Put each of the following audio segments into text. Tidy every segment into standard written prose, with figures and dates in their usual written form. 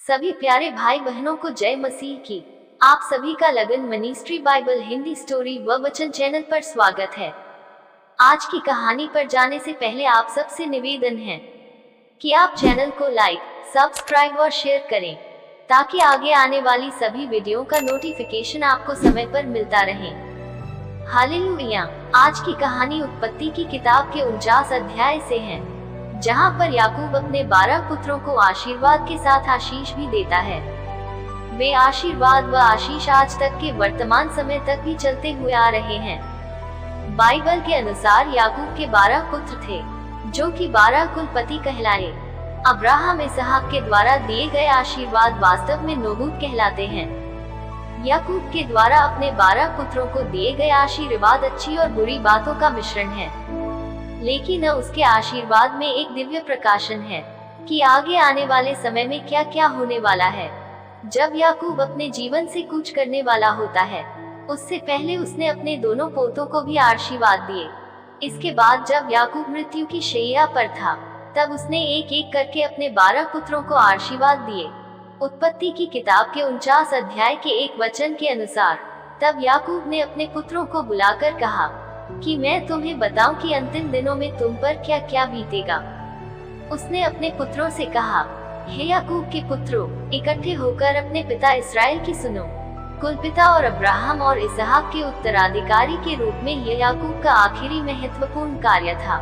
सभी प्यारे भाई बहनों को जय मसीह की। आप सभी का लगन मिनिस्ट्री बाइबल हिंदी स्टोरी व वचन चैनल पर स्वागत है। आज की कहानी पर जाने से पहले आप सबसे निवेदन है कि आप चैनल को लाइक, सब्सक्राइब और शेयर करें ताकि आगे आने वाली सभी वीडियो का नोटिफिकेशन आपको समय पर मिलता रहे। हालेलुया। आज की कहानी उत्पत्ति की किताब के 49 अध्याय से है, जहां पर याकूब अपने 12 पुत्रों को आशीर्वाद के साथ आशीष भी देता है। वे आशीर्वाद व आशीष आज तक के वर्तमान समय तक भी चलते हुए आ रहे हैं। बाइबल के अनुसार याकूब के 12 पुत्र थे, जो कि 12 कुलपति कहलाए। अब्राहम इसहाक के द्वारा दिए गए आशीर्वाद वास्तव में नबूवत कहलाते हैं। याकूब के द्वारा अपने 12 पुत्रों को दिए गए आशीर्वाद अच्छी और बुरी बातों का मिश्रण है, लेकिन उसके आशीर्वाद में एक दिव्य प्रकाशन है कि आगे आने वाले समय में क्या क्या होने वाला है। जब याकूब अपने जीवन से कूच करने वाला होता है, उससे पहले उसने अपने दोनों पोतों को भी आशीर्वाद दिए। इसके बाद जब याकूब मृत्यु की शैया पर था, तब उसने एक एक करके अपने 12 पुत्रों को आशीर्वाद दिए। उत्पत्ति की किताब के 49 अध्याय के 1 वचन के अनुसार, तब याकूब ने अपने पुत्रों को बुलाकर कहा कि मैं तुम्हें बताऊं कि अंतिम दिनों में तुम पर क्या क्या बीतेगा। उसने अपने पुत्रों से कहा, हे याकूब के पुत्रों, इकट्ठे होकर अपने पिता इस्राएल की सुनो। कुलपिता और अब्राहम और इसहाक के उत्तराधिकारी के रूप में यह याकूब का आखिरी महत्वपूर्ण कार्य था।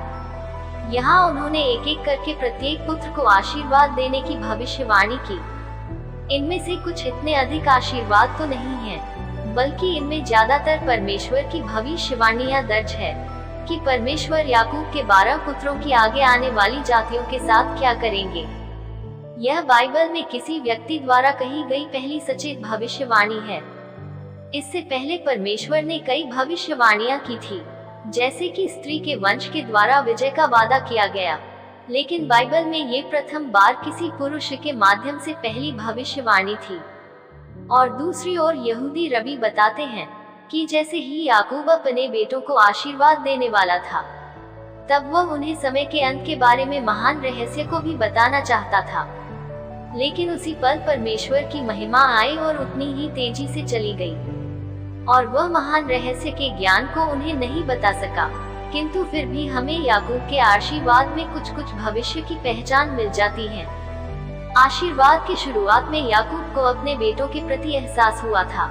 यहाँ उन्होंने एक एक करके प्रत्येक पुत्र को आशीर्वाद देने की भविष्यवाणी की। इनमें से कुछ इतने अधिक आशीर्वाद तो नहीं है, बल्कि इनमें ज्यादातर परमेश्वर की भविष्यवाणियां दर्ज है कि परमेश्वर याकूब के 12 पुत्रों की आगे आने वाली जातियों के साथ क्या करेंगे। यह बाइबल में किसी व्यक्ति द्वारा कही गई पहली सचेत भविष्यवाणी है। इससे पहले परमेश्वर ने कई भविष्यवाणियां की थी, जैसे कि स्त्री के वंश के द्वारा विजय का वादा किया गया, लेकिन बाइबल में ये प्रथम बार किसी पुरुष के माध्यम से पहली भविष्यवाणी थी। और दूसरी ओर यहूदी रबी बताते हैं कि जैसे ही याकूब अपने बेटों को आशीर्वाद देने वाला था, तब वह उन्हें समय के अंत के बारे में महान रहस्य को भी बताना चाहता था, लेकिन उसी पल परमेश्वर की महिमा आई और उतनी ही तेजी से चली गई, और वह महान रहस्य के ज्ञान को उन्हें नहीं बता सका। किंतु फिर भी हमें याकूब के आशीर्वाद में कुछ कुछ भविष्य की पहचान मिल जाती है। आशीर्वाद की शुरुआत में याकूब को अपने बेटों के प्रति एहसास हुआ था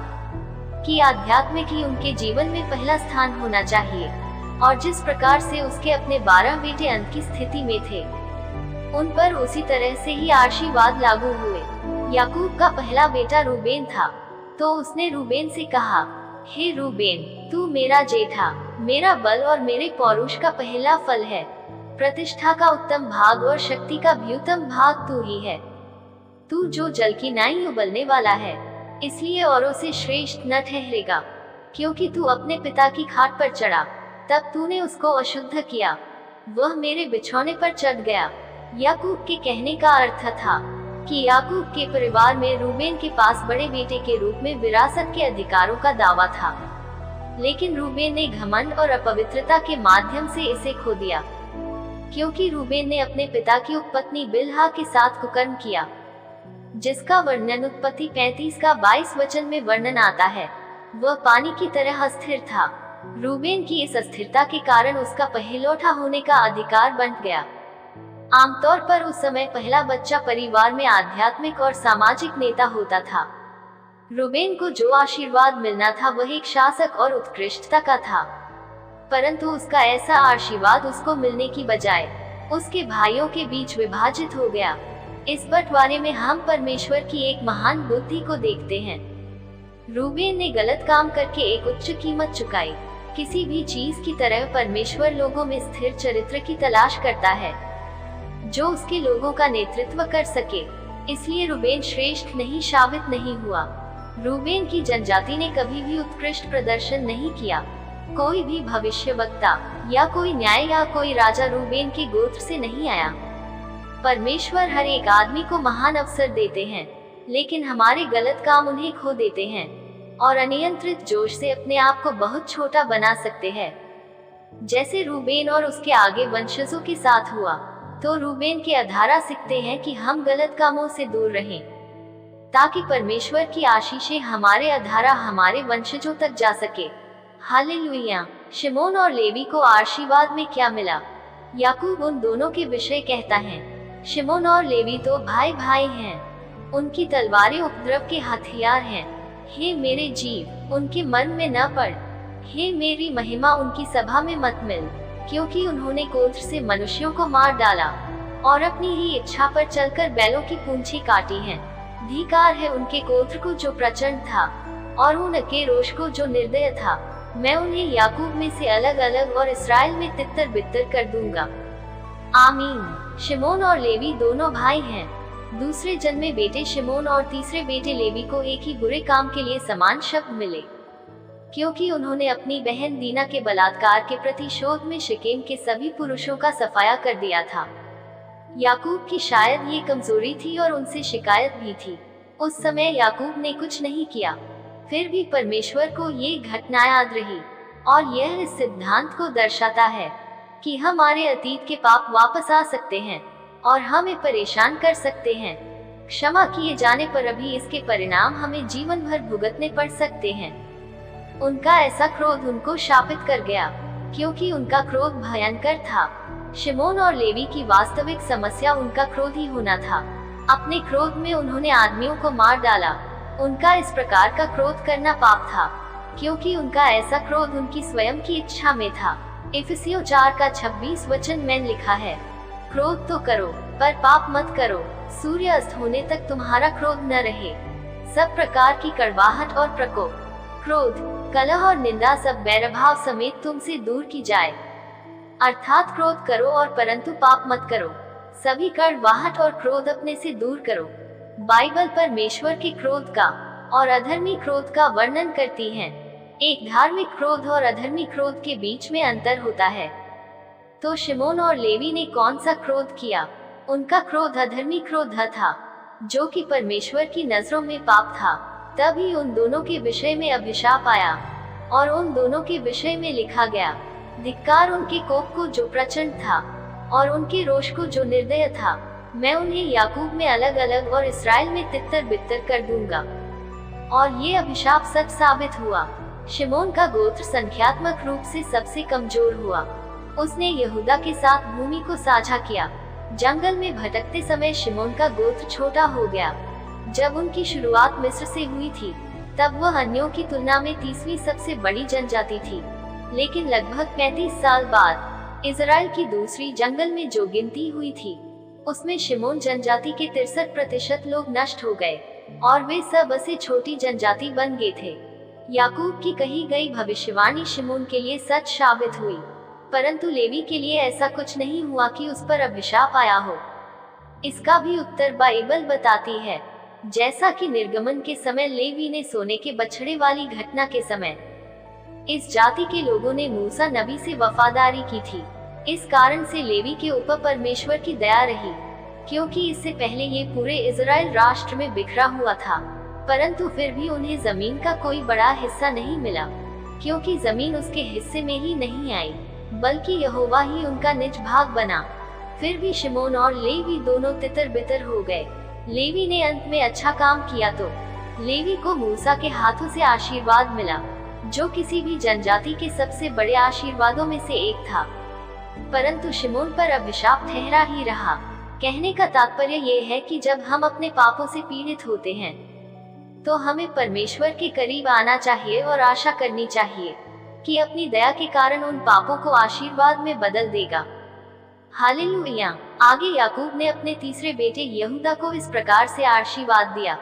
कि आध्यात्मिक ही उनके जीवन में पहला स्थान होना चाहिए, और जिस प्रकार से उसके अपने 12 बेटे अंत की स्थिति में थे, उन पर उसी तरह से ही आशीर्वाद लागू हुए। याकूब का पहला बेटा रूबेन था, तो उसने रूबेन से कहा, हे रूबेन, तू मेरा जेठा, मेरा बल और मेरे पौरुष का पहला फल है। प्रतिष्ठा का उत्तम भाग और शक्ति का भी उत्तम भाग तू ही है। तू जो जल की नाई उबलने वाला है, इसलिए औरों से श्रेष्ठ न ठहरेगा, क्योंकि तू अपने पिता की खाट पर चढ़ा, तब तूने उसको अशुद्ध किया, वह मेरे बिछौने पर चढ़ गया। याकूब के कहने का अर्थ था कि याकूब के परिवार में रूबेन के पास बड़े बेटे के रूप में विरासत के अधिकारों का दावा था, लेकिन रूबेन ने घमंड और अपवित्रता के माध्यम से इसे खो दिया, क्योंकि रूबेन ने अपने पिता की उपपत्नी बिल्हा के साथ कुकर्म किया, जिसका वर्णन उत्पत्ति 35 का 22 वचन में वर्णन आता है। वह पानी की तरह अस्थिर था। रूबेन की इस अस्थिरता के कारण उसका पहिलौठा होने का अधिकार बंट गया। आमतौर पर उस समय पहला बच्चा परिवार में आध्यात्मिक और सामाजिक नेता होता था। रूबेन को जो आशीर्वाद मिलना था वह एक शासक और उत्कृष्टता का था, परंतु उसका ऐसा आशीर्वाद उसको मिलने की बजाय उसके भाइयों के बीच विभाजित हो गया। इस बंटवारे में हम परमेश्वर की एक महान बुद्धि को देखते हैं। रूबेन ने गलत काम करके एक उच्च कीमत चुकाई। किसी भी चीज की तरह परमेश्वर लोगों में स्थिर चरित्र की तलाश करता है, जो उसके लोगों का नेतृत्व कर सके। इसलिए रूबेन श्रेष्ठ नहीं साबित नहीं हुआ। रूबेन की जनजाति ने कभी भी उत्कृष्ट प्रदर्शन नहीं किया। कोई भी भविष्यवक्ता या कोई न्याय या कोई राजा रूबेन के गोत्र से नहीं आया। परमेश्वर हर एक आदमी को महान अवसर देते हैं, लेकिन हमारे गलत काम उन्हें खो देते हैं और अनियंत्रित जोश से अपने आप को बहुत छोटा बना सकते हैं, जैसे रूबेन और उसके आगे वंशजों के साथ हुआ। तो रूबेन के अधारा सीखते हैं कि हम गलत कामों से दूर रहें। ताकि परमेश्वर की आशीषें हमारे अधारा हमारे वंशजों तक जा सके। हालेलुया। शिमोन और लेवी को आशीर्वाद में क्या मिला? याकूब उन दोनों के विषय कहता है, शिमोन और लेवी तो भाई भाई हैं। उनकी तलवारें उपद्रव के हथियार हैं। हे मेरे जीव, उनके मन में न पड़। हे मेरी महिमा, उनकी सभा में मत मिल, क्योंकि उन्होंने गोत्र से मनुष्यों को मार डाला और अपनी ही इच्छा पर चलकर बैलों की पूंछी काटी है। धिक्कार है उनके गोत्र को जो प्रचंड था, और उनके रोष को जो निर्दय था। मैं उन्हें याकूब में से अलग अलग और इस्राएल में तितर बितर कर दूंगा। आमीन। शिमोन और लेवी दोनों भाई हैं। दूसरे जन्मे बेटे शिमोन और तीसरे बेटे लेवी को एक ही बुरे काम के लिए समान शब्द मिले, क्योंकि उन्होंने अपनी बहन दीना के बलात्कार के प्रतिशोध में शिकेम के सभी पुरुषों का सफाया कर दिया था। याकूब की शायद ये कमजोरी थी और उनसे शिकायत भी थी। उस समय याकूब ने कुछ नहीं किया, फिर भी परमेश्वर को ये घटना याद रही, और यह इस सिद्धांत को दर्शाता है कि हमारे अतीत के पाप वापस आ सकते हैं और हमें परेशान कर सकते हैं। क्षमा किए जाने पर अभी इसके परिणाम हमें जीवन भर भुगतने पड़ सकते हैं। उनका ऐसा क्रोध उनको शापित कर गया, क्योंकि उनका क्रोध भयंकर था। शिमोन और लेवी की वास्तविक समस्या उनका क्रोध ही होना था। अपने क्रोध में उन्होंने आदमियों को मार डाला। उनका इस प्रकार का क्रोध करना पाप था, क्योंकि उनका ऐसा क्रोध उनकी स्वयं की इच्छा में था। इफिसियों 4:26 में लिखा है, क्रोध तो करो पर पाप मत करो। सूर्य अस्त होने तक तुम्हारा क्रोध न रहे। सब प्रकार की कड़वाहट और प्रकोप, क्रोध, कलह और निंदा सब बैरभाव समेत तुमसे दूर की जाए। अर्थात क्रोध करो और परंतु पाप मत करो। सभी कड़वाहट और क्रोध अपने से दूर करो। बाइबल परमेश्वर के क्रोध का और अधर्मी क्रोध का वर्णन करती है। एक धार्मिक क्रोध और अधर्मी क्रोध के बीच में अंतर होता है। तो शिमोन और लेवी ने कौन सा क्रोध किया? उनका क्रोध अधर्मी क्रोध था, जो कि परमेश्वर की नजरों में पाप था। तभी उन दोनों के विषय में अभिशाप आया और उन दोनों के विषय में लिखा गया, धिक्कार उनके कोप को जो प्रचंड था और उनके रोष को जो निर्दय था। मैं उन्हें याकूब में अलग अलग और इस्राएल में तितर बितर कर दूंगा। और ये अभिशाप सच साबित हुआ। शिमोन का गोत्र संख्यात्मक रूप से सबसे कमजोर हुआ। उसने यहूदा के साथ भूमि को साझा किया। जंगल में भटकते समय शिमोन का गोत्र छोटा हो गया। जब उनकी शुरुआत मिस्र से हुई थी, तब वह अन्यों की तुलना में 30वीं सबसे बड़ी जनजाति थी। लेकिन लगभग 35 साल बाद इजराइल की दूसरी जंगल में जो गिनती हुई थी, उसमें शिमोन जनजाति के 63% लोग नष्ट हो गए और वे सब असे छोटी जनजाति बन गए थे। याकूब की कही गई भविष्यवाणी शिमोन के लिए सच साबित हुई, परंतु लेवी के लिए ऐसा कुछ नहीं हुआ कि उस पर अभिशाप आया हो। इसका भी उत्तर बाइबल बताती है। जैसा कि निर्गमन के समय लेवी ने सोने के बछड़े वाली घटना के समय इस जाति के लोगों ने मूसा नबी से वफादारी की थी। इस कारण से लेवी के ऊपर परमेश्वर की दया रही, क्योंकि इससे पहले ये पूरे इजराइल राष्ट्र में बिखरा हुआ था। परंतु फिर भी उन्हें जमीन का कोई बड़ा हिस्सा नहीं मिला, क्योंकि जमीन उसके हिस्से में ही नहीं आई, बल्कि यहोवा ही उनका निज भाग बना। फिर भी शिमोन और लेवी दोनों तितर बितर हो गए। लेवी ने अंत में अच्छा काम किया तो लेवी को मूसा के हाथों से आशीर्वाद मिला, जो किसी भी जनजाति के सबसे बड़े आशीर्वादों में से एक था। परंतु शिमोन पर अभिशाप ठहरा ही रहा। कहने का तात्पर्य ये है कि जब हम अपने पापों से पीड़ित होते हैं, तो हमें परमेश्वर के करीब आना चाहिए और आशा करनी चाहिए कि अपनी दया के कारण उन पापों को आशीर्वाद में बदल देगा। हालेलुया। आगे याकूब ने अपने तीसरे बेटे यहूदा को इस प्रकार से आशीर्वाद दिया,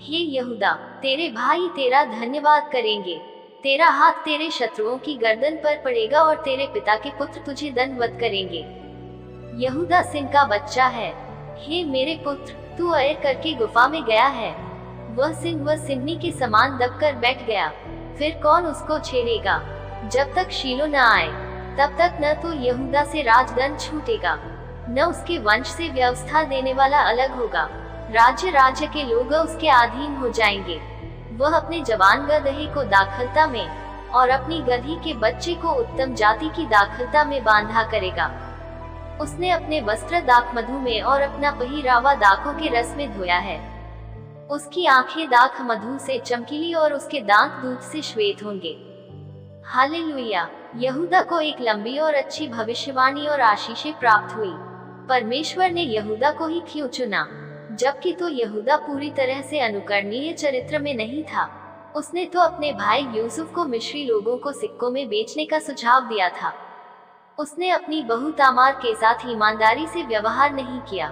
हे यहूदा, तेरे भाई तेरा धन्यवाद करेंगे। तेरा हाथ तेरे शत्रुओं की गर्दन पर पड़ेगा और तेरे पिता के पुत्र तुझे दंडवत करेंगे। यहूदा सिंह का बच्चा है। हे मेरे पुत्र, तू अर करके गुफा में गया है। वह सिंहनी के समान दबकर बैठ गया। फिर कौन उसको छेड़ेगा? जब तक शीलो न आए, तब तक न तो यहूदा से राजदंड छूटेगा, न उसके वंश से व्यवस्था देने वाला अलग होगा। राज्य के लोग उसके अधीन हो जाएंगे। वह अपने जवान गदहे को दाखलता में और अपनी गधी के बच्चे को उत्तम जाति की दाखलता में बांधा करेगा। उसने अपने वस्त्र दाख मधु में और अपना पहिरावा दाखों के रस में धोया है। उसकी आंखें दाख मधु से चमकीली और उसके दांत दूध से श्वेत होंगे। हालेलुया। यहूदा को एक लंबी और अच्छी भविष्यवाणी और आशीषें प्राप्त हुई। परमेश्वर ने यहूदा को ही क्यों चुना, जबकि तो यहूदा पूरी तरह से अनुकरणीय चरित्र में नहीं था। उसने तो अपने भाई यूसुफ को मिस्री लोगों को सिक्कों में बेचने का सुझाव दिया था। उसने अपनी बहू तामार के साथ ईमानदारी से व्यवहार नहीं किया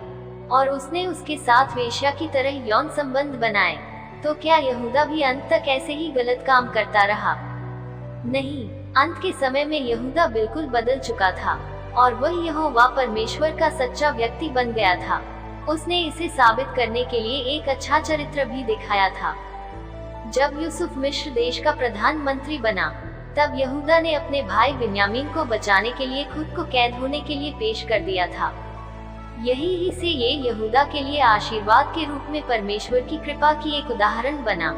और उसने उसके साथ वेश्या की तरह यौन संबंध बनाए। तो क्या यहूदा भी अंत तक ऐसे ही गलत काम करता रहा? नहीं, अंत के समय में यहूदा बिल्कुल बदल चुका था और वह यहोवा परमेश्वर का सच्चा व्यक्ति बन गया था। उसने इसे साबित करने के लिए एक अच्छा चरित्र भी दिखाया था। जब यूसुफ मिस्र देश का प्रधानमंत्री बना, तब यहूदा ने अपने भाई बिन्यामीन को बचाने के लिए खुद को कैद होने के लिए पेश कर दिया था। यही ही से ये यहूदा के लिए आशीर्वाद के रूप में परमेश्वर की कृपा की एक उदाहरण बना।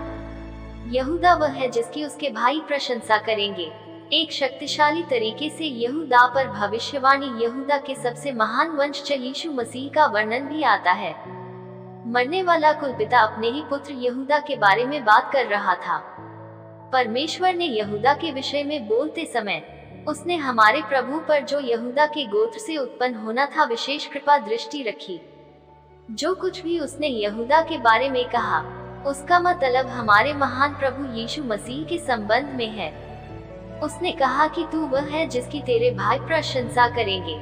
यहूदा वह है जिसकी उसके भाई प्रशंसा करेंगे। एक शक्तिशाली तरीके से यहूदा पर भविष्यवाणी यहूदा के सबसे महान वंशज यीशु मसीह का वर्णन भी आता है। मरने वाला कुलपिता अपने ही पुत्र यहूदा के बारे में बात कर रहा था। परमेश्वर ने यहूदा के विषय में बोलते समय उसने हमारे प्रभु पर, जो यहूदा के गोत्र से उत्पन्न होना था, विशेष कृपा दृष्टि रखी। जो कुछ भी उसने यहूदा के बारे में कहा, उसका मतलब हमारे महान प्रभु यीशु मसीह के संबंध में है। उसने कहा कि तू वह है जिसकी तेरे भाई प्रशंसा करेंगे।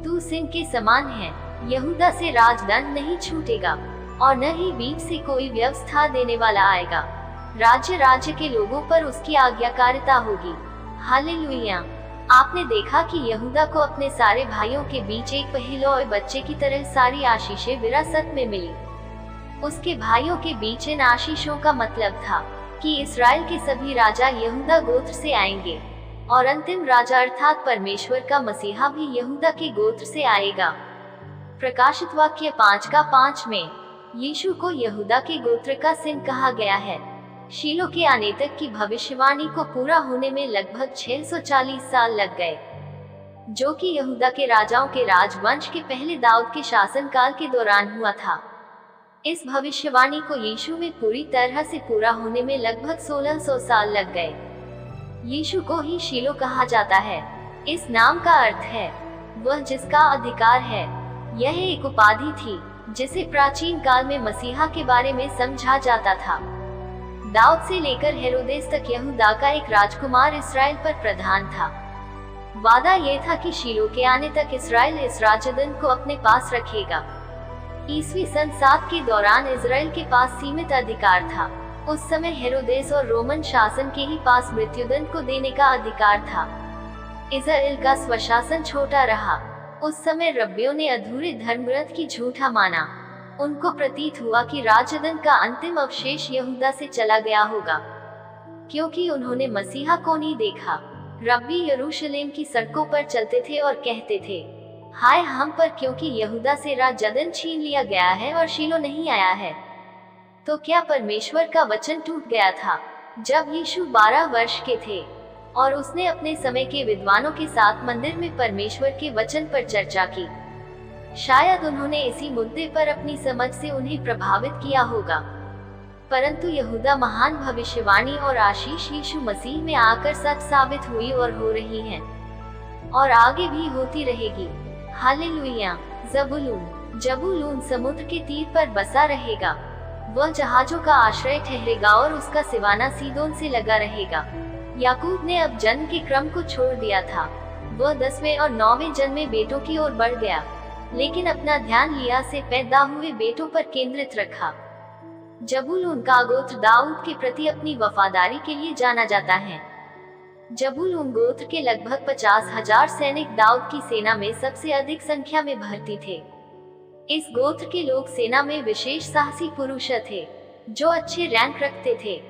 तू सिंह के समान है, यहूदा से राजदंड नहीं छूटेगा और न ही बीच से कोई व्यवस्था देने वाला आएगा। राज्य के लोगों पर उसकी आज्ञाकारिता होगी। हालेलुया। आपने देखा कि यहूदा को अपने सारे भाइयों के बीच एक पहलौए बच्चे की तरह सारी आशीषें विरासत में मिली। उसके भाइयों के बीच इन आशीषों का मतलब था कि इस्राएल के सभी राजा यहूदा गोत्र से आएंगे और अंतिम राजा अर्थात परमेश्वर का मसीहा भी यहूदा के गोत्र से आएगा। प्रकाशित वाक्य 5:5 में यीशु को यहूदा के गोत्र का सिंह कहा गया है। शीलो के आने तक की भविष्यवाणी को पूरा होने में लगभग 640 साल लग गए, जो कि यहूदा के राजाओं के राजवंश के पहले दाऊद के शासनकाल के दौरान हुआ था। इस भविष्यवाणी को यीशु में पूरी तरह से पूरा होने में लगभग 1600 साल लग गए। यीशु को ही शीलो कहा जाता है। इस नाम का अर्थ है वह जिसका अधिकार है। यह एक उपाधि थी जिसे प्राचीन काल में मसीहा के बारे में समझा जाता था। दाऊद से लेकर हेरोदेस तक यहूदा का एक राजकुमार इस्राएल पर प्रधान था। वादा यह था कि शीलो के आने तक इस्राएल इस राजदंड को अपने पास रखेगा। ईस्वी सन 7 के दौरान इजराइल के पास सीमित अधिकार था। उस समय हेरोदेस और रोमन शासन के ही पास मृत्युदंड को देने का अधिकार था। इजराइल का स्वशासन छोटा रहा। उस समय रब्बियों ने अधूरे धर्मव्रत की झूठा माना। उनको प्रतीत हुआ कि राजदंड का अंतिम अवशेष यहूदा से चला गया होगा, क्योंकि उन्होंने मसीहा को नहीं देखा। रब्बी यरूशलेम की सड़कों पर चलते थे और कहते थे, हाय हम पर, क्योंकि यहूदा से राजदंड छीन लिया गया है और शीलो नहीं आया है। तो क्या परमेश्वर का वचन टूट गया था? जब यीशु 12 वर्ष के थे और उसने अपने समय के विद्वानों के साथ मंदिर में परमेश्वर के वचन पर चर्चा की। शायद उन्होंने इसी मुद्दे पर अपनी समझ से उन्हें प्रभावित किया होगा। परंतु यहूदा महान भविष्यवाणी और आशीष यीशु मसीह में आकर सच साबित हुई और हो रही है और आगे भी होती रहेगी। हालेलुया। जबूलून समुद्र के तीर पर बसा रहेगा। वह जहाजों का आश्रय ठहरेगा और उसका सिवाना सीदोन से लगा रहेगा। याकूब ने अब जन्म के क्रम को छोड़ दिया था। वह 10वें और 9वें जन्मे बेटों की ओर बढ़ गया, लेकिन अपना ध्यान लिया से पैदा हुए बेटों पर केंद्रित रखा। जबूलून का गोत्र दाऊद के प्रति अपनी वफादारी के लिए जाना जाता है। जबूलून गोत्र के लगभग 50,000 सैनिक दाऊद की सेना में सबसे अधिक संख्या में भर्ती थे। इस गोत्र के लोग सेना में विशेष साहसी पुरुष थे जो अच्छे रैंक रखते थे।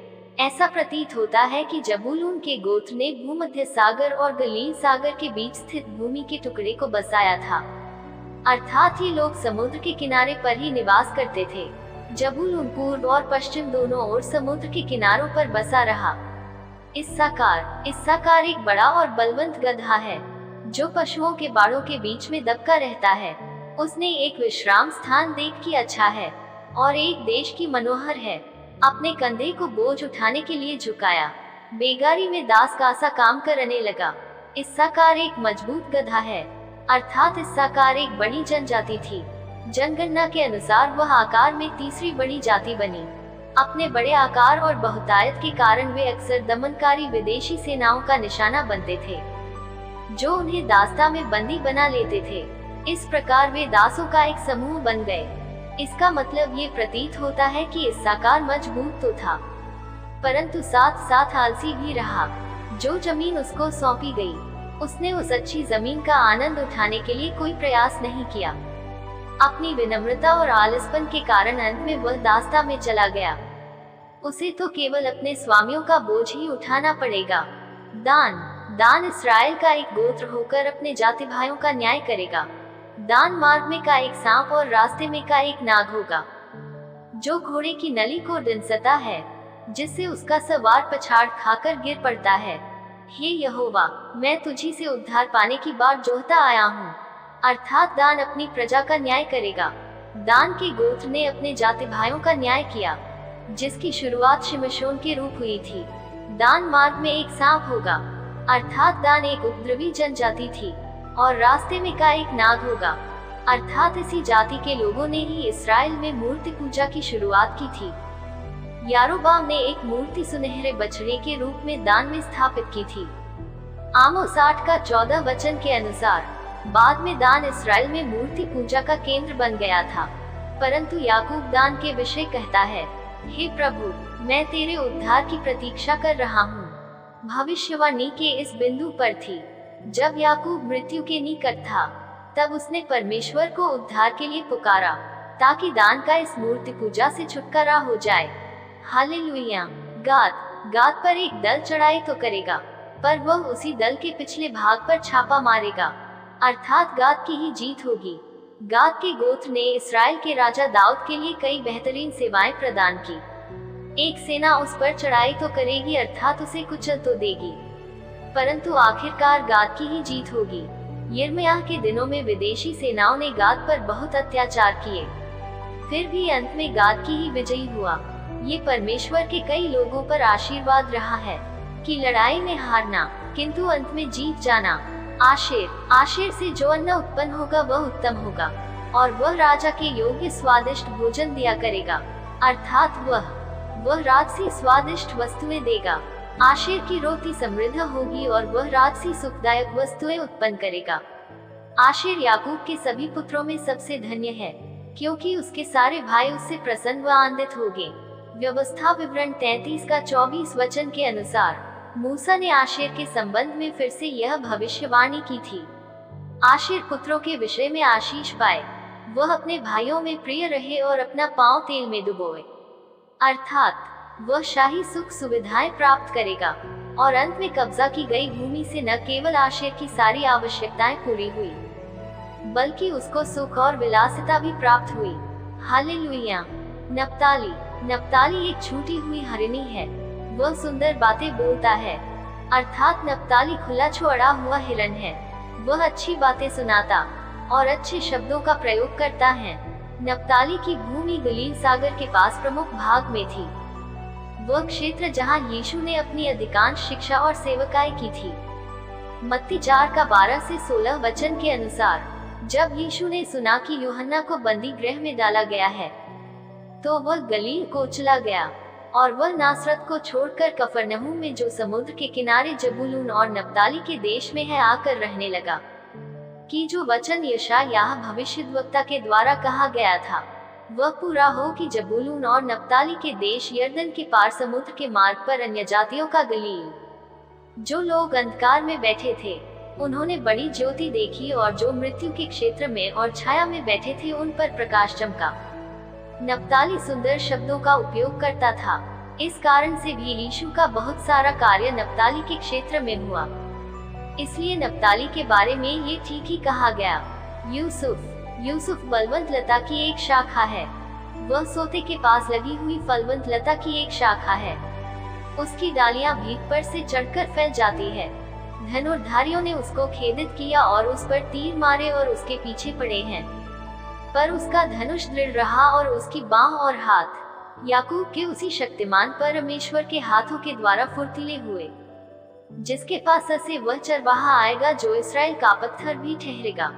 ऐसा प्रतीत होता है कि जबूलून के गोत्र ने भूमध्य सागर और गलील सागर के बीच स्थित भूमि के टुकड़े को बसाया था, अर्थात ये लोग समुद्र के किनारे पर ही निवास करते थे। जबूलून पूर्व और पश्चिम दोनों ओर समुद्र के किनारों पर बसा रहा। इस्साकार एक बड़ा और बलवंत गधा है जो पशुओं के बाड़ों के बीच में दबका रहता है। उसने एक विश्राम स्थान देख कि अच्छा है और एक देश की मनोहर है। अपने कंधे को बोझ उठाने के लिए झुकाया। बेगारी में दास का सा काम करने लगा। इस्साकार एक मजबूत गधा है, अर्थात इस्साकार एक बड़ी जनजाति थी। जनगणना के अनुसार वह आकार में तीसरी बड़ी जाति बनी। अपने बड़े आकार और बहुतायत के कारण वे अक्सर दमनकारी विदेशी सेनाओं का निशाना बनते थे, जो उन्हें दास्ता में बंदी बना लेते थे। इस प्रकार वे दासों का एक समूह बन गए। इसका मतलब ये प्रतीत होता है कि इस्साकार मजबूत तो था, परंतु साथ साथ आलसी भी रहा। जो जमीन उसको सौंपी गई, उसने उस अच्छी जमीन का आनंद उठाने के लिए कोई प्रयास नहीं किया। अपनी विनम्रता और आलसपन के कारण अंत में वह दास्ता में चला गया। उसे तो केवल अपने स्वामियों का बोझ ही उठाना पड़ेगा। दान इस्राएल का एक गोत्र होकर अपने जाति भाइयों का न्याय करेगा। दान मार्ग में का एक सांप और रास्ते में का एक नाग होगा, जो घोड़े की नली को डंसता है, जिससे उसका सवार पछाड़ खाकर गिर पड़ता है। हे यहोवा, मैं तुझी से उद्धार पाने की बाट जोहता आया हूँ। अर्थात दान अपनी प्रजा का न्याय करेगा। दान के गोत्र ने अपने जाति भाइयों का न्याय किया, जिसकी शुरुआत शिमशोन के रूप हुई थी। दान मार्ग में एक सांप होगा, अर्थात दान एक उपद्रवी जनजाति थी, और रास्ते में का एक नाग होगा, अर्थात इसी जाति के लोगों ने ही इस्राएल में मूर्ति पूजा की शुरुआत की थी। यारोबाम ने एक मूर्ति सुनहरे बछड़े के रूप में दान में स्थापित की थी। आमोस 8 का 14 वचन के अनुसार बाद में दान इस्राएल में मूर्ति पूजा का केंद्र बन गया था, परंतु याकूब दान के विषय कहता है, हे प्रभु, मैं तेरे उद्धार की प्रतीक्षा कर रहा हूँ। भविष्यवाणी के इस बिंदु पर थी, जब याकूब मृत्यु के निकट था, तब उसने परमेश्वर को उद्धार के लिए पुकारा, ताकि दान का इस मूर्ति पूजा से छुटकारा हो जाए। हालेलुया। गाद पर एक दल चढ़ाई तो करेगा, पर वह उसी दल के पिछले भाग पर छापा मारेगा, अर्थात गाद की ही जीत होगी। गाद के गोत्र ने इस्राएल के राजा दाऊद के लिए कई बेहतरीन सेवाएं प्रदान की। एक सेना उस पर चढ़ाई तो करेगी, अर्थात उसे कुचल तो देगी, परंतु आखिरकार गाद की ही जीत होगी। यिर्मयाह के दिनों में विदेशी सेनाओं ने गाद पर बहुत अत्याचार किए, फिर भी अंत में गाद की ही विजयी हुआ। ये परमेश्वर के कई लोगों पर आशीर्वाद रहा है कि लड़ाई में हारना, किंतु अंत में जीत जाना। आशेर से जो अन्न उत्पन्न होगा वह उत्तम होगा, और वह राजा के योग्य स्वादिष्ट भोजन दिया करेगा, अर्थात वह राजसी स्वादिष्ट वस्तुएं देगा। आशेर की रोटी समृद्ध होगी और वह राजसी सुखदायक वस्तुएं उत्पन्न करेगा। आशेर याकूब के सभी पुत्रों में सबसे धन्य है, क्योंकि उसके सारे भाई उससे प्रसन्न व आनंदित होंगे। व्यवस्था विवरण 33 का 24 वचन के अनुसार मूसा ने आशेर के संबंध में फिर से यह भविष्यवाणी की थी। आशेर पुत्रों के विषय में आशीष पाए, वह अपने भाइयों में प्रिय रहे और अपना पांव तेल में डुबोए, अर्थात वह शाही सुख सुविधाएं प्राप्त करेगा। और अंत में कब्जा की गई भूमि से न केवल आशेर की सारी आवश्यकताएं पूरी हुई, बल्कि उसको सुख और विलासिता भी प्राप्त हुई। हालेलुया। नप्ताली एक छूटी हुई हरिणी है, वह सुंदर बातें बोलता है, अर्थात नप्ताली खुला छोड़ा हुआ हिरन है। वह अच्छी बातें सुनाता और अच्छे शब्दों का प्रयोग करता है। नप्ताली की भूमि गलील सागर के पास प्रमुख भाग में थी, वह क्षेत्र जहां यीशु ने अपनी अधिकांश शिक्षा और सेवकाई की थी। मत्ती 4 का 12 से 16 वचन के अनुसार जब यीशु ने सुना कि यूहन्ना को बंदी गृह में डाला गया है, तो वह गलील को चला गया, और वह नासरत को छोड़कर कफरनहूम में जो समुद्र के किनारे जबूलून और नप्ताली के देश में है आकर रहने लगा, कि जो वचन यशायाह भविष्यद्वक्ता के द्वारा कहा गया था वह पूरा हो कि जबूलून और नप्ताली के देश यर्दन के पार समुद्र के मार्ग पर अन्य जातियों का गलील। जो लोग अंधकार में बैठे थे उन्होंने बड़ी ज्योति देखी, और जो मृत्यु के क्षेत्र में और छाया में बैठे थे उन पर प्रकाश चमका। नप्ताली सुंदर शब्दों का उपयोग करता था, इस कारण से भी यीशु का बहुत सारा कार्य नप्ताली के क्षेत्र में हुआ, इसलिए नप्ताली के बारे में ये ठीक ही कहा गया। यूसुफ बलवंत लता की एक शाखा है, वह सोते के पास लगी हुई फलवंत लता की एक शाखा है, उसकी डालियां भीत पर से चढ़कर फैल जाती है। धनुर्धारियों ने उसको खेदित किया और उस पर तीर मारे और उसके पीछे पड़े हैं, पर उसका धनुष दृढ़ रहा और उसकी बाह और हाथ याकूब के उसी शक्तिमान परमेश्वर के हाथों के द्वारा फुर्तीले हुए, जिसके पास से वह चरवाहा आएगा जो इस्राएल का पत्थर भी ठहरेगा।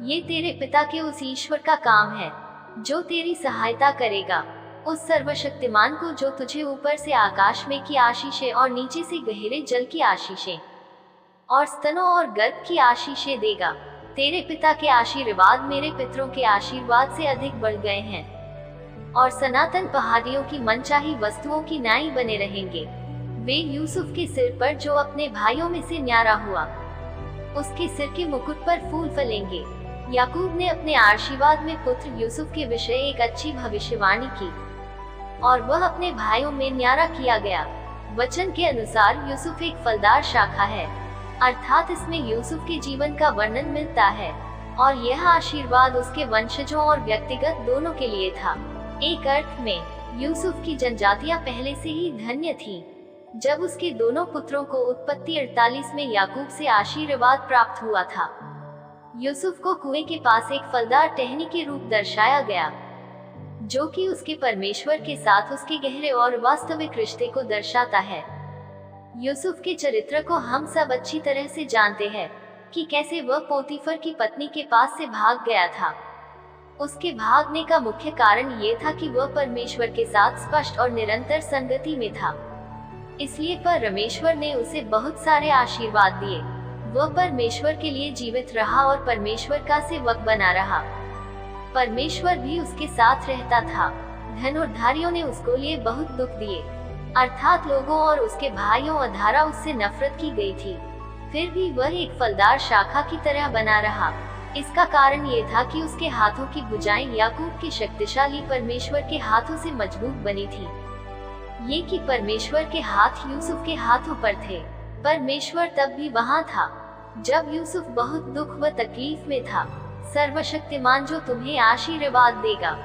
ये तेरे पिता के उस ईश्वर का काम है जो तेरी सहायता करेगा, उस सर्वशक्तिमान को जो तुझे ऊपर से आकाश में की आशीषें और नीचे से गहरे जल की आशीषें और स्तनों और गर्भ की आशीषें देगा। तेरे पिता के आशीर्वाद मेरे पितरों के आशीर्वाद से अधिक बढ़ गए हैं और सनातन पहाड़ियों की मनचाही वस्तुओं की नाई बने रहेंगे। वे यूसुफ के सिर पर जो अपने भाइयों में से न्यारा हुआ, उसके सिर के मुकुट पर फूल फलेंगे। याकूब ने अपने आशीर्वाद में पुत्र यूसुफ के विषय एक अच्छी भविष्यवाणी की और वह अपने भाइयों में न्यारा किया गया। वचन के अनुसार यूसुफ एक फलदार शाखा है, अर्थात इसमें यूसुफ के जीवन का वर्णन मिलता है और यह आशीर्वाद उसके वंशजों और व्यक्तिगत दोनों के लिए था। एक अर्थ में यूसुफ की जनजातियां पहले से ही धन्य थीं। जब उसके दोनों पुत्रों को उत्पत्ति 48 में याकूब से आशीर्वाद प्राप्त हुआ था, यूसुफ को कुएं के पास एक फलदार टहनी के रूप दर्शाया गया, जो कि उसके परमेश्वर के साथ उसके गहरे और वास्तविक रिश्ते को दर्शाता है। यूसुफ के चरित्र को हम सब अच्छी तरह से जानते हैं कि कैसे वह पोतीफर की पत्नी के पास से भाग गया था। उसके भागने का मुख्य कारण ये था कि वह परमेश्वर के साथ स्पष्ट और निरंतर संगति में था, इसलिए परमेश्वर ने उसे बहुत सारे आशीर्वाद दिए। वह परमेश्वर के लिए जीवित रहा और परमेश्वर का सेवक बना रहा। परमेश्वर भी उसके साथ रहता था। धनुर्धारियों ने उसको लिए बहुत दुख दिए, अर्थात लोगों और उसके भाइयों द्वारा उससे नफरत की गई थी। फिर भी वह एक फलदार शाखा की तरह बना रहा। इसका कारण ये था कि उसके हाथों की भुजाएं याकूब के शक्तिशाली परमेश्वर के हाथों से मजबूत बनी थी। ये कि परमेश्वर के हाथ यूसुफ के हाथों पर थे। परमेश्वर तब भी वहाँ था जब यूसुफ बहुत दुख व तकलीफ में था। सर्वशक्तिमान जो तुम्हें आशीर्वाद देगा।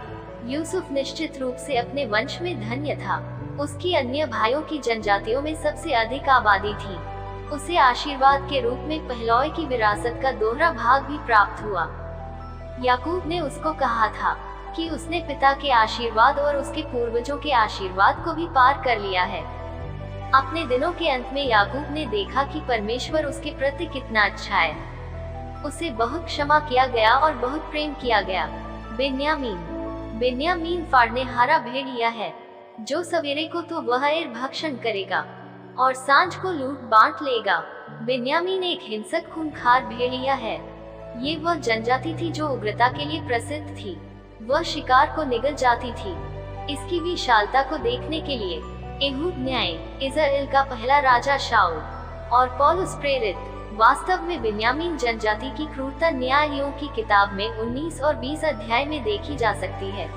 यूसुफ निश्चित रूप से अपने वंश में धन्य था। उसकी अन्य भाइयों की जनजातियों में सबसे अधिक आबादी थी। उसे आशीर्वाद के रूप में पहलौए की विरासत का दोहरा भाग भी प्राप्त हुआ। याकूब ने उसको कहा था कि उसने पिता के आशीर्वाद और उसके पूर्वजों के आशीर्वाद को भी पार कर लिया है। अपने दिनों के अंत में याकूब ने देखा कि परमेश्वर उसके प्रति कितना अच्छा है। उसे बहुत क्षमा किया गया और बहुत प्रेम किया गया। बेन्यामीन फाड़ने हारा भेड़िया है, जो सवेरे को तो वह एर भक्षण करेगा और सांझ को लूट बांट लेगा। बेन्यामीन एक हिंसक खूंखार भेड़िया है। ये वह जनजाति थी जो उग्रता के लिए प्रसिद्ध थी। वह शिकार को निगल जाती थी। इसकी विशालता को देखने के लिए एहूद न्याय, इज़राइल का पहला राजा शाऊल और पौलुस प्रेरित वास्तव में बेन्यामीन जनजाति की क्रूरता न्यायों की किताब में 19 और 20 अध्याय में देखी जा सकती है।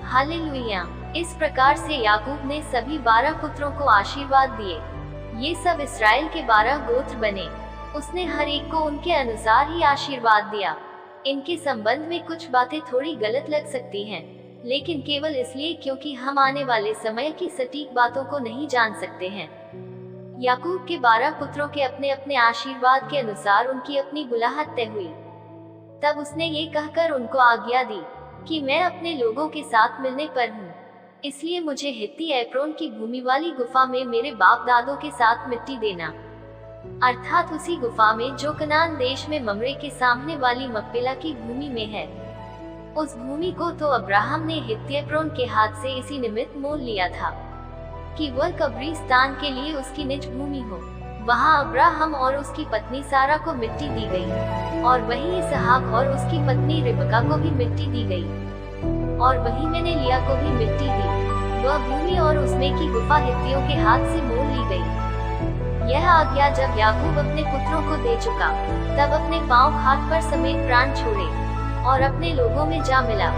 हालेलुया। इस प्रकार से याकूब ने सभी 12 पुत्रों को आशीर्वाद दिए। ये सब इस्राएल के 12 गोत्र बने। उसने हर एक को उनके अनुसार ही आशीर्वाद दिया। इनके संबंध में कुछ बातें थोड़ी गलत लग सकती हैं, लेकिन केवल इसलिए क्योंकि हम आने वाले समय की सटीक बातों को नहीं जान सकते हैं। याकूब के 12 पुत्रों के अपने अपने आशीर्वाद के अनुसार उनकी अपनी बुलाहट तय हुई। तब उसने ये कहकर उनको आज्ञा दी कि मैं अपने लोगों के साथ मिलने पर हूँ, इसलिए मुझे हित्ती एप्रोन की भूमि वाली गुफा में मेरे बाप दादों के साथ मिट्टी देना, अर्थात उसी गुफा में जो कनान देश में ममरे के सामने वाली मकपेला की भूमि में है। उस भूमि को तो अब्राहम ने हित्ती एप्रोन के हाथ से इसी निमित्त मोल लिया था कि वह कब्रिस्तान के लिए उसकी निज भूमि हो। वहाँ अब्राहम और उसकी पत्नी सारा को मिट्टी दी गई और वहीं इसहाक और उसकी पत्नी रिबका को भी मिट्टी दी गई और वहीं मैंने लिया को भी मिट्टी दी। वह भूमि और उसमें की गुफा हित्तियों के हाथ से मोल ली गई। यह आज्ञा जब याकूब अपने पुत्रों को दे चुका, तब अपने पांव खाट पर समेत प्राण छोड़े और अपने लोगों में जा मिला।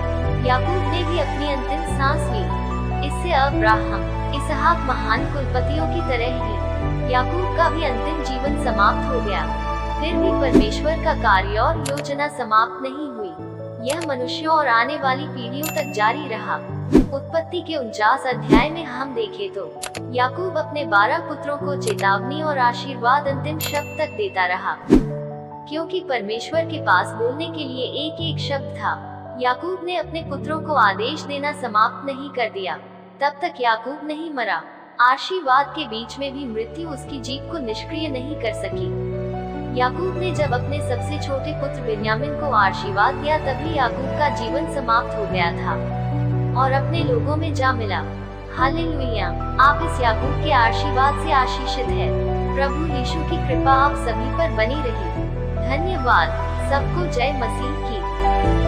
याकूब ने भी अपनी अंतिम सांस ली। इससे अब्राहम, इसहाक महान कुलपतियों की तरह ही याकूब का भी अंतिम जीवन समाप्त हो गया। फिर भी परमेश्वर का कार्य और योजना समाप्त नहीं हुई। यह मनुष्यों और आने वाली पीढ़ियों तक जारी रहा। उत्पत्ति के 49 अध्याय में हम देखें तो याकूब अपने 12 पुत्रों को चेतावनी और आशीर्वाद अंतिम शब्द तक देता रहा, क्योंकि परमेश्वर के पास बोलने के लिए एक एक शब्द था। याकूब ने अपने पुत्रों को आदेश देना समाप्त नहीं कर दिया। तब तक याकूब नहीं मरा। आशीर्वाद के बीच में भी मृत्यु उसकी जीत को निष्क्रिय नहीं कर सकी। याकूब ने जब अपने सबसे छोटे पुत्र बिन्यामिन को आशीर्वाद दिया तभी याकूब का जीवन समाप्त हो गया था और अपने लोगों में जा मिला। हालेलुया! आप इस याकूब के आशीर्वाद से आशीषित है। प्रभु यीशु की कृपा आप सभी पर बनी रही। धन्यवाद। सबको जय मसीह की।